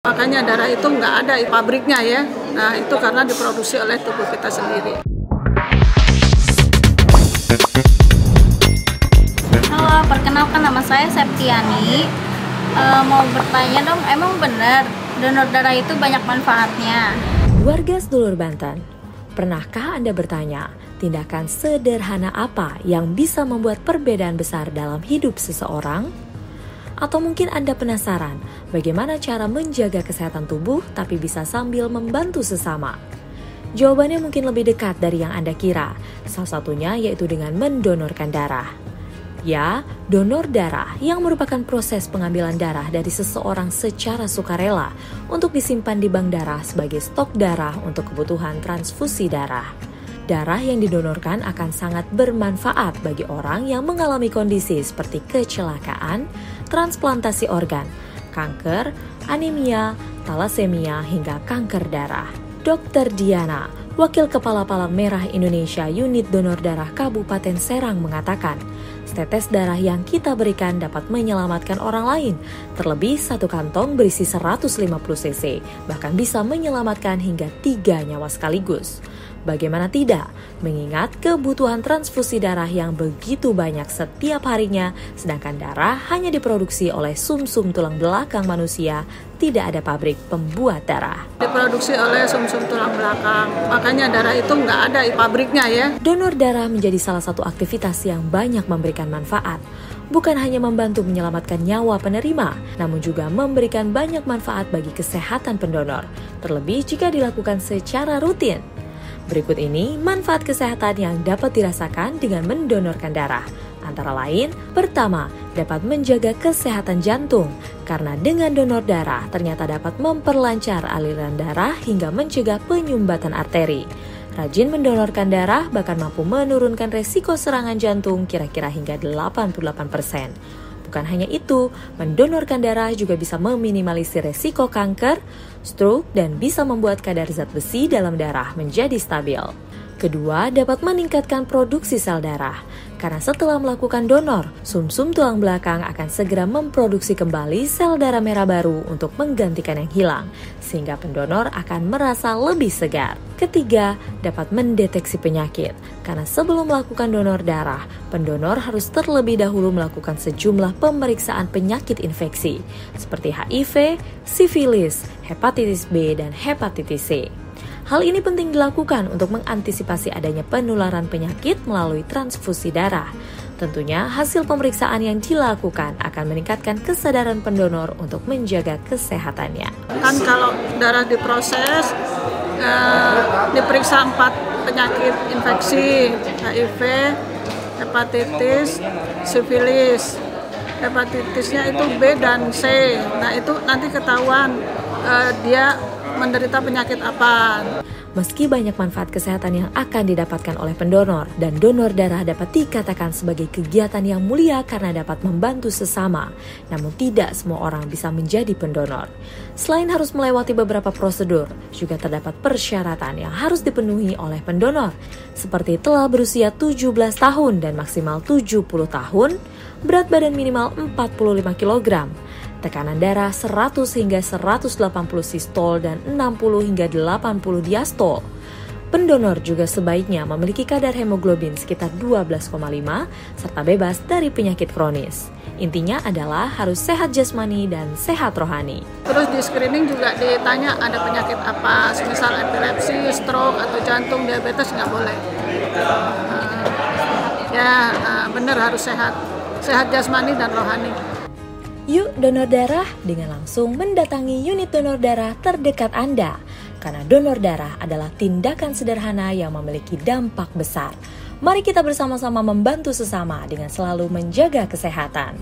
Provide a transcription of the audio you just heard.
Makanya darah itu nggak ada pabriknya ya. Nah itu karena diproduksi oleh tubuh kita sendiri. Halo, perkenalkan nama saya Septiani. Mau bertanya dong, emang benar donor darah itu banyak manfaatnya? Warga sedulur Banten, pernahkah Anda bertanya, tindakan sederhana apa yang bisa membuat perbedaan besar dalam hidup seseorang? Atau mungkin Anda penasaran bagaimana cara menjaga kesehatan tubuh tapi bisa sambil membantu sesama? Jawabannya mungkin lebih dekat dari yang Anda kira. Salah satunya yaitu dengan mendonorkan darah. Ya, donor darah yang merupakan proses pengambilan darah dari seseorang secara sukarela untuk disimpan di bank darah sebagai stok darah untuk kebutuhan transfusi darah. Darah yang didonorkan akan sangat bermanfaat bagi orang yang mengalami kondisi seperti kecelakaan, transplantasi organ, kanker, anemia, talasemia, hingga kanker darah. Dr. Diana, Wakil Kepala Palang Merah Indonesia Unit Donor Darah Kabupaten Serang mengatakan, setetes darah yang kita berikan dapat menyelamatkan orang lain. Terlebih satu kantong berisi 150 cc, bahkan bisa menyelamatkan hingga 3 nyawa sekaligus. Bagaimana tidak, mengingat kebutuhan transfusi darah yang begitu banyak setiap harinya, sedangkan darah hanya diproduksi oleh sumsum tulang belakang manusia, tidak ada pabrik pembuat darah. Diproduksi oleh sumsum tulang belakang, makanya darah itu nggak ada pabriknya ya. Donor darah menjadi salah satu aktivitas yang banyak memberikan manfaat. Bukan hanya membantu menyelamatkan nyawa penerima, namun juga memberikan banyak manfaat bagi kesehatan pendonor, terlebih jika dilakukan secara rutin. Berikut ini manfaat kesehatan yang dapat dirasakan dengan mendonorkan darah. Antara lain, pertama, dapat menjaga kesehatan jantung, karena dengan donor darah ternyata dapat memperlancar aliran darah hingga mencegah penyumbatan arteri. Rajin mendonorkan darah bahkan mampu menurunkan resiko serangan jantung kira-kira hingga 88%. Bukan hanya itu, mendonorkan darah juga bisa meminimalisir resiko kanker, stroke, dan bisa membuat kadar zat besi dalam darah menjadi stabil. Kedua, dapat meningkatkan produksi sel darah. Karena setelah melakukan donor, sumsum tulang belakang akan segera memproduksi kembali sel darah merah baru untuk menggantikan yang hilang, sehingga pendonor akan merasa lebih segar. Ketiga, dapat mendeteksi penyakit. Karena sebelum melakukan donor darah, pendonor harus terlebih dahulu melakukan sejumlah pemeriksaan penyakit infeksi, seperti HIV, sifilis, hepatitis B, dan hepatitis C. Hal ini penting dilakukan untuk mengantisipasi adanya penularan penyakit melalui transfusi darah. Tentunya hasil pemeriksaan yang dilakukan akan meningkatkan kesadaran pendonor untuk menjaga kesehatannya. Kan kalau darah diproses, diperiksa 4 penyakit infeksi, HIV, hepatitis, sifilis. Hepatitisnya itu B dan C. Nah itu nanti ketahuan dia menderita penyakit apa. Meski banyak manfaat kesehatan yang akan didapatkan oleh pendonor, dan donor darah dapat dikatakan sebagai kegiatan yang mulia karena dapat membantu sesama, namun tidak semua orang bisa menjadi pendonor. Selain harus melewati beberapa prosedur, juga terdapat persyaratan yang harus dipenuhi oleh pendonor, seperti telah berusia 17 tahun dan maksimal 70 tahun, berat badan minimal 45 kg, tekanan darah 100 hingga 180 sistol dan 60 hingga 80 diastol. Pendonor juga sebaiknya memiliki kadar hemoglobin sekitar 12,5 serta bebas dari penyakit kronis. Intinya adalah harus sehat jasmani dan sehat rohani. Terus di screening juga ditanya ada penyakit apa, misal epilepsi, stroke, atau jantung, diabetes nggak boleh. Benar harus sehat jasmani dan rohani. Yuk donor darah dengan langsung mendatangi unit donor darah terdekat Anda. Karena donor darah adalah tindakan sederhana yang memiliki dampak besar. Mari kita bersama-sama membantu sesama dengan selalu menjaga kesehatan.